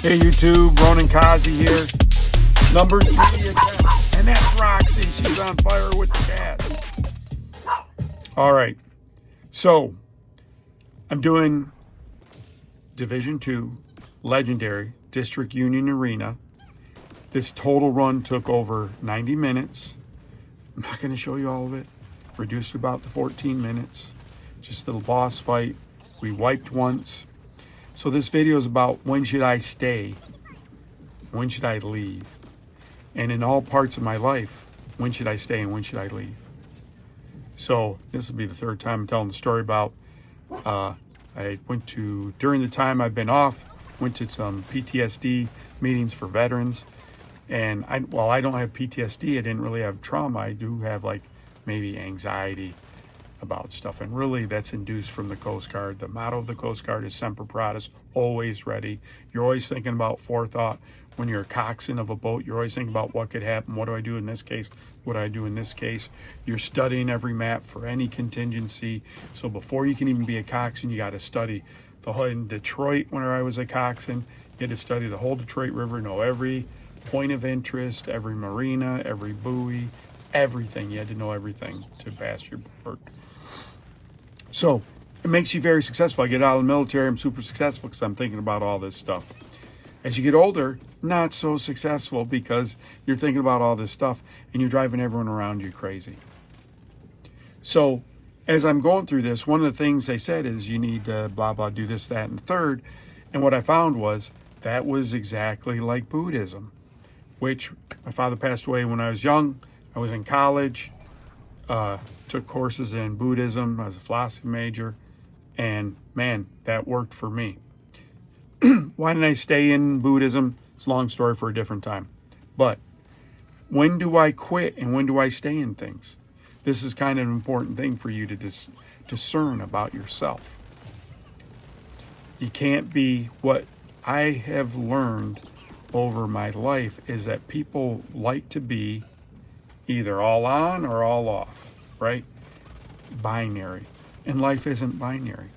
Hey YouTube, Ronin Kaze here. Number 3 attempt. And that's Roxy. She's on fire with the cat. Alright. So, I'm doing Division 2 Legendary District Union Arena. This total run took over 90 minutes. I'm not going to show you all of it. Reduced about to 14 minutes. Just a little boss fight. We wiped once. So this video is about when should I stay? When should I leave? And in all parts of my life, when should I stay and when should I leave? So this will be the third time I'm telling the story about, I went to, during the time I've been off, went to some PTSD meetings for veterans. And while I don't have PTSD, I didn't really have trauma. I do have like maybe anxiety about stuff, and really that's induced from the Coast Guard. The motto of the Coast Guard is Semper Paratus, always ready. You're always thinking about forethought. When you're a coxswain of a boat, you're always thinking about what could happen. What do I do in this case? What do I do in this case? You're studying every map for any contingency. So before you can even be a coxswain, you got to study the whole. In Detroit, when I was a coxswain, you had to study the whole Detroit River, know every point of interest, every marina, every buoy, everything. You had to know everything to pass your board. So it makes you very successful. I get out of the military, I'm super successful because I'm thinking about all this stuff. As you get older, not so successful because you're thinking about all this stuff and you're driving everyone around you crazy. So as I'm going through this, one of the things they said is you need to blah, blah, do this, that, and the third. And what I found was that was exactly like Buddhism, which my father passed away when I was young. I was in college. Took courses in Buddhism. I was a philosophy major, and man, that worked for me. Why didn't I stay in Buddhism? It's a long story for a different time. But when do I quit and when do I stay in things? This is kind of an important thing for you to discern about yourself. You can't be, what I have learned over my life is that people like to be either all on or all off, right? Binary. And life isn't binary.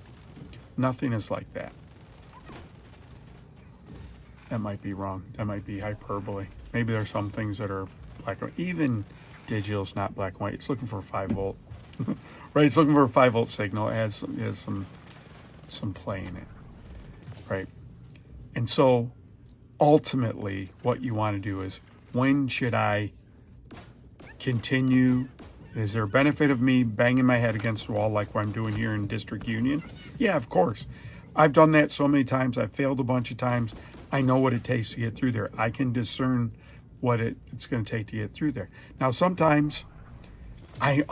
Nothing is like that. That might be wrong. That might be hyperbole. Maybe there's some things that are black and white. Even digital is not black and white. It's looking for a 5 volt. Right? It's looking for a 5 volt signal. It has some play in it. Right? And so ultimately what you want to do is, when should I continue? Is there a benefit of me banging my head against the wall like what I'm doing here in District Union? Yeah, of course. I've done that so many times. I've failed a bunch of times. I know what it takes to get through there. I can discern what it's going to take to get through there. Now, sometimes I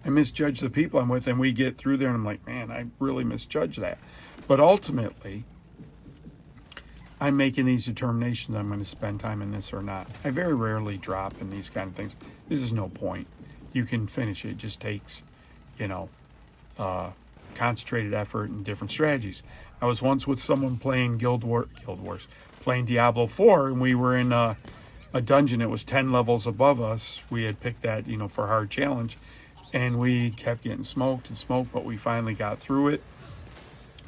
misjudge the people I'm with, and we get through there, and I'm like, man, I really misjudged that. But ultimately, I'm making these determinations. I'm going to spend time in this or not. I very rarely drop in these kind of things. This is no point. You can finish it. It just takes, concentrated effort and different strategies. I was once with someone playing Guild Wars, playing Diablo 4, and we were in a dungeon that was 10 levels above us. We had picked that, for hard challenge, and we kept getting smoked and smoked, but we finally got through it.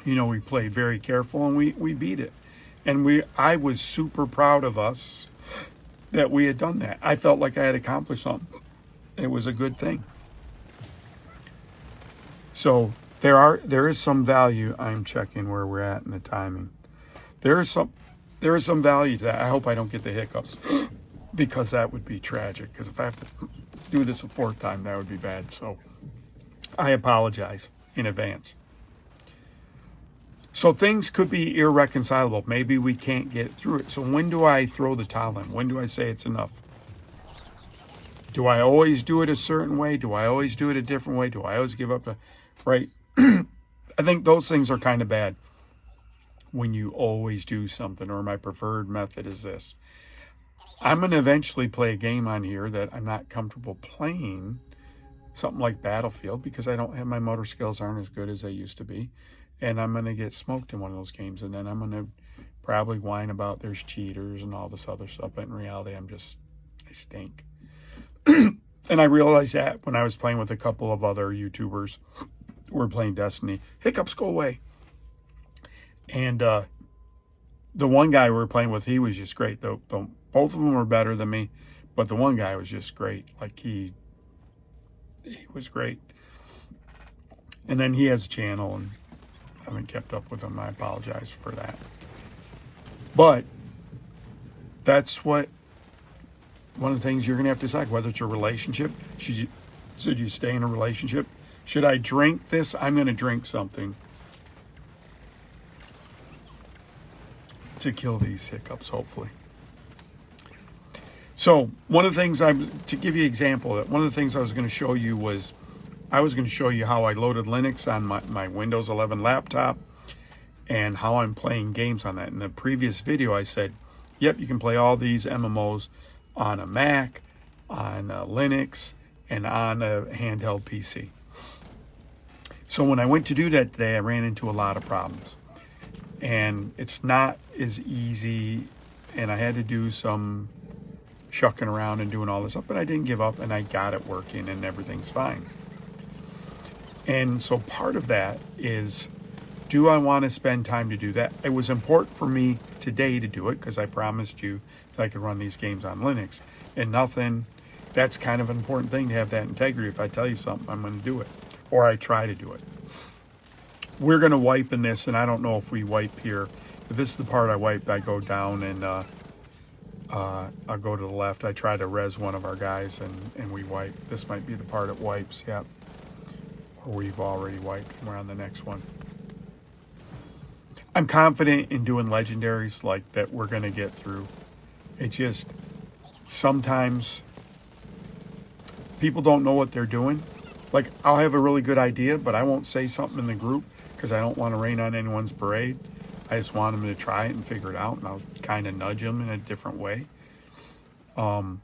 We played very careful, and we beat it. And I was super proud of us that we had done that. I felt like I had accomplished something. It was a good thing. So there is some value. I'm checking where we're at in the timing. There is some value to that. I hope I don't get the hiccups because that would be tragic. Because if I have to do this a 4th time, that would be bad. So I apologize in advance. So things could be irreconcilable. Maybe we can't get through it. So when do I throw the towel in? When do I say it's enough? Do I always do it a certain way? Do I always do it a different way? Do I always give up? Right? I think those things are kind of bad when you always do something, or my preferred method is this. I'm going to eventually play a game on here that I'm not comfortable playing, something like Battlefield, because I don't have, my motor skills aren't as good as they used to be. And I'm going to get smoked in one of those games. And then I'm going to probably whine about there's cheaters and all this other stuff. But in reality, I stink. And I realized that when I was playing with a couple of other YouTubers who were playing Destiny. Hiccups go away. And the one guy we were playing with, he was just great. Both of them were better than me, but the one guy was just great. Like he was great. And then he has a channel, and I haven't kept up with him. I apologize for that. But that's one of the things you're going to have to decide, whether it's a relationship. Should you stay in a relationship? Should I drink this? I'm going to drink something to kill these hiccups, hopefully. So one of the things to give you an example, one of the things I was going to show you was, I was going to show you how I loaded Linux on my Windows 11 laptop and how I'm playing games on that. In the previous video, I said, yep, you can play all these MMOs on a Mac, on a Linux, and on a handheld PC. So when I went to do that today, I ran into a lot of problems. And it's not as easy, and I had to do some shucking around and doing all this stuff, but I didn't give up, and I got it working, and everything's fine. And so part of that is, do I want to spend time to do that? It was important for me today to do it because I promised you that I could run these games on Linux. And that's kind of an important thing, to have that integrity. If I tell you something, I'm going to do it. Or I try to do it. We're going to wipe in this, and I don't know if we wipe here. If this is the part I wipe, I go down and I'll go to the left. I try to res one of our guys, and we wipe. This might be the part it wipes, yep. Or we've already wiped, and we're on the next one. I'm confident in doing legendaries like that we're going to get through. It just, sometimes people don't know what they're doing. Like, I'll have a really good idea, but I won't say something in the group because I don't want to rain on anyone's parade. I just want them to try it and figure it out, and I'll kind of nudge them in a different way. But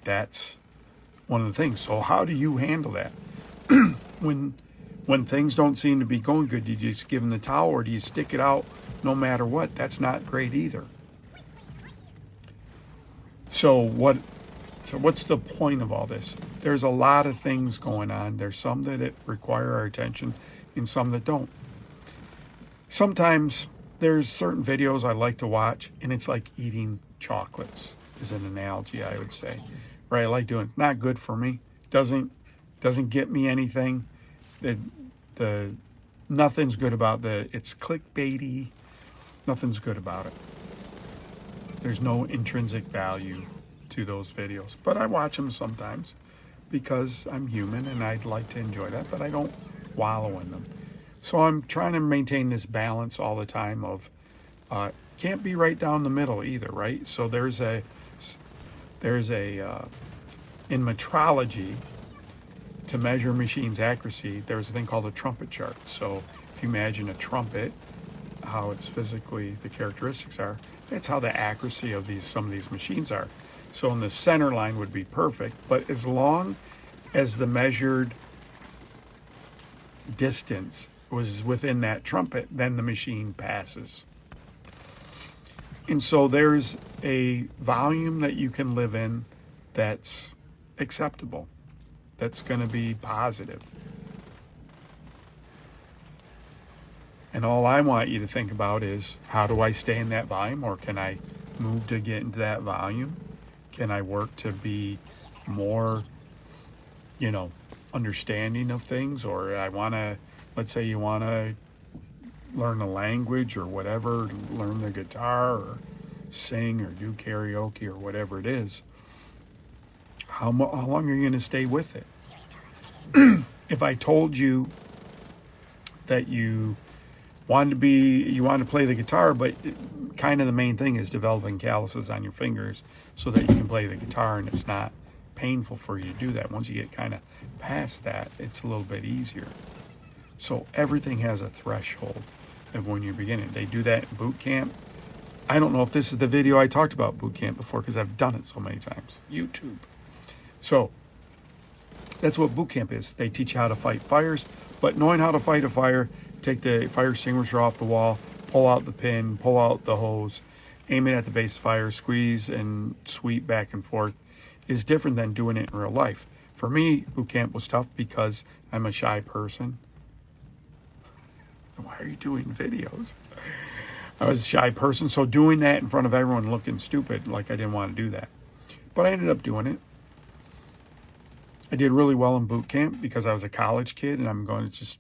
that's one of the things. So how do you handle that? When things don't seem to be going good, do you just give them the towel, or do you stick it out no matter what? That's not great either. So what's the point of all this? There's a lot of things going on. There's some that require our attention and some that don't. Sometimes there's certain videos I like to watch, and it's like eating chocolates is an analogy, I would say. Right? I like doing it. Not good for me. Doesn't get me anything. Nothing's good about it's clickbaity. Nothing's good about it. There's no intrinsic value to those videos, but I watch them sometimes because I'm human and I'd like to enjoy that, but I don't wallow in them. So I'm trying to maintain this balance all the time of can't be right down the middle either, right? So there's a in metrology, to measure machines' accuracy, there's a thing called a trumpet chart. So if you imagine a trumpet, how it's physically, the characteristics are, that's how the accuracy of some of these machines are. So in the center line would be perfect, but as long as the measured distance was within that trumpet, then the machine passes. And so there's a volume that you can live in that's acceptable, that's going to be positive. And all I want you to think about is, how do I stay in that volume, or can I move to get into that volume? Can I work to be more, understanding of things? Or let's say you want to learn a language or whatever, learn the guitar or sing or do karaoke or whatever it is. How long are you going to stay with it? If I told you that you wanted to play the guitar, but kind of the main thing is developing calluses on your fingers so that you can play the guitar and it's not painful for you to do that. Once you get kind of past that, it's a little bit easier. So everything has a threshold of when you're beginning. They do that in boot camp. I don't know if this is the video I talked about boot camp before because I've done it so many times. YouTube. So that's what boot camp is. They teach you how to fight fires, but knowing how to fight a fire, take the fire extinguisher off the wall, pull out the pin, pull out the hose, aim it at the base of fire, squeeze and sweep back and forth is different than doing it in real life. For me, boot camp was tough because I'm a shy person. Why are you doing videos? I was a shy person, so doing that in front of everyone looking stupid, like I didn't want to do that. But I ended up doing it. I did really well in boot camp because I was a college kid, and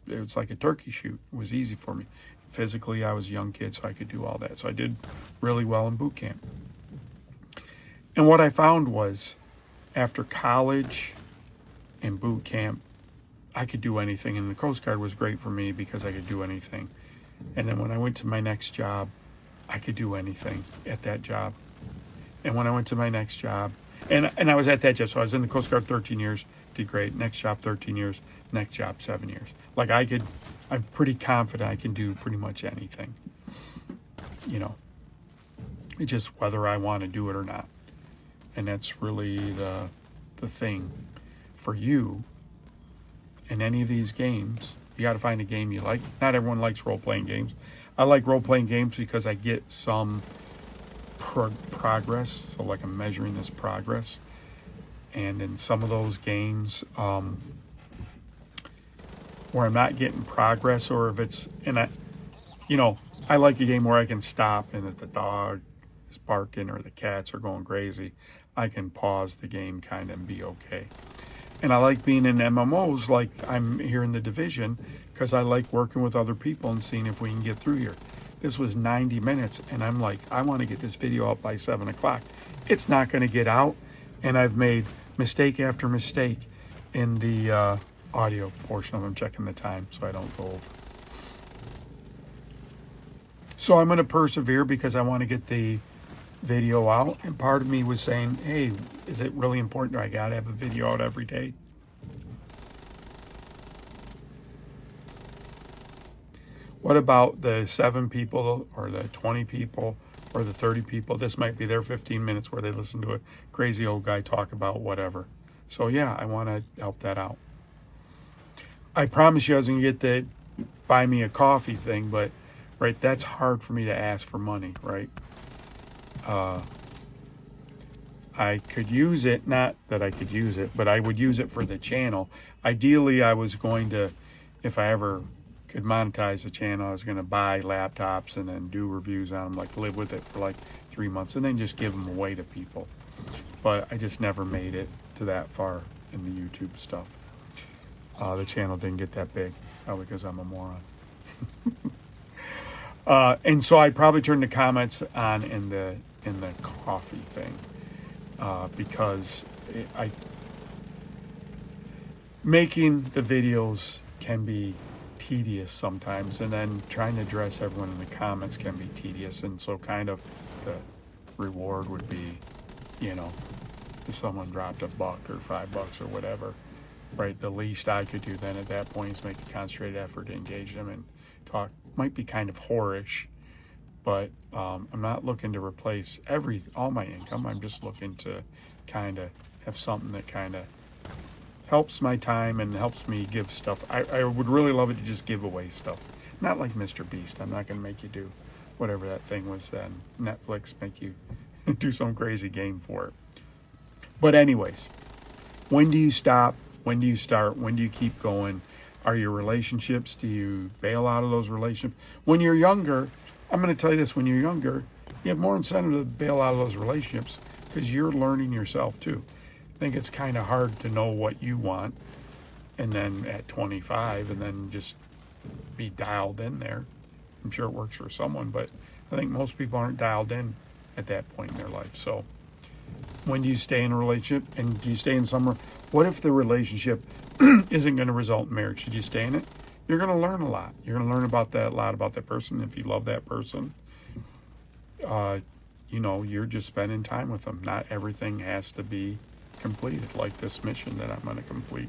it was like a turkey shoot. It was easy for me. Physically, I was a young kid, so I could do all that. So I did really well in boot camp. And what I found was, after college and boot camp, I could do anything. And the Coast Guard was great for me because I could do anything. And then when I went to my next job, I could do anything at that job. And when I went to my next job, and I was at that job, so I was in the Coast Guard 13 years, did great. Next job, 13 years. Next job, 7 years. Like I'm pretty confident I can do pretty much anything. You know, it's just whether I want to do it or not. And that's really the thing for you in any of these games. You got to find a game you like. Not everyone likes role-playing games. I like role-playing games because I get some progress. So like I'm measuring this progress. And in some of those games where I'm not getting progress, or if it's, I like a game where I can stop, and if the dog is barking or the cats are going crazy, I can pause the game kind of and be okay. And I like being in MMOs like I'm here in the Division because I like working with other people and seeing if we can get through here. This was 90 minutes, and I'm like, I want to get this video out by 7 o'clock. It's not going to get out, and I've made mistake after mistake in the audio portion of them, checking the time so I don't go over. So I'm going to persevere because I want to get the video out, and part of me was saying, hey, is it really important? Do I got to have a video out every day? What about the 7 people or the 20 people or the 30 people? This might be their 15 minutes where they listen to a crazy old guy talk about whatever. So yeah, I want to help that out. I promise you I was going to get the buy me a coffee thing, but right, that's hard for me to ask for money, right? I could use it, not that I could use it, but I would use it for the channel. Ideally, I was going to, if I ever could monetize the channel, I was going to buy laptops and then do reviews on them, like live with it for like 3 months and then just give them away to people. But I just never made it to that far in the YouTube stuff. The channel didn't get that big, probably because I'm a moron. And so I probably turned the comments on in the coffee thing because making the videos can be tedious sometimes, and then trying to address everyone in the comments can be tedious. And so kind of the reward would be, if someone dropped $1 or $5 or whatever, right? The least I could do then at that point is make a concentrated effort to engage them and talk. Might be kind of whorish, but I'm not looking to replace all my income. I'm just looking to kind of have something that kind of helps my time and helps me give stuff. I would really love it to just give away stuff. Not like Mr. Beast. I'm not going to make you do whatever that thing was then. Netflix make you do some crazy game for it. But anyways, when do you stop? When do you start? When do you keep going? Are your relationships, do you bail out of those relationships? When you're younger, I'm going to tell you this, when you're younger, you have more incentive to bail out of those relationships because you're learning yourself too. I think it's kind of hard to know what you want and then at 25 and then just be dialed in there. I'm sure it works for someone, but I think most people aren't dialed in at that point in their life. So when do you stay in a relationship, and do you stay in somewhere? What if the relationship isn't going to result in marriage? Should you stay in it? You're going to learn a lot. You're going to learn a lot about that person. If you love that person, you're just spending time with them. Not everything has to be completed, like this mission that I'm going to complete.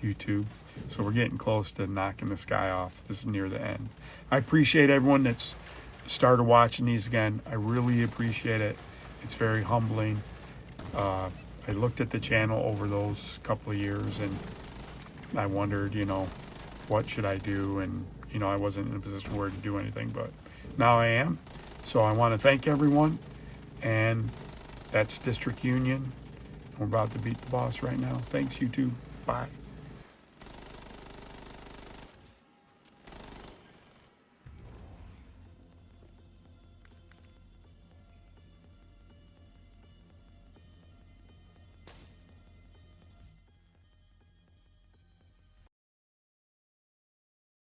YouTube. So we're getting close to knocking this guy off. This is near the end. I appreciate everyone that's started watching these again. I really appreciate it. It's very humbling. I looked at the channel over those couple of years and I wondered, what should I do? And, I wasn't in a position where to do anything, but now I am. So I want to thank everyone. And that's District Union. We're about to beat the boss right now. Thanks, YouTube. Bye.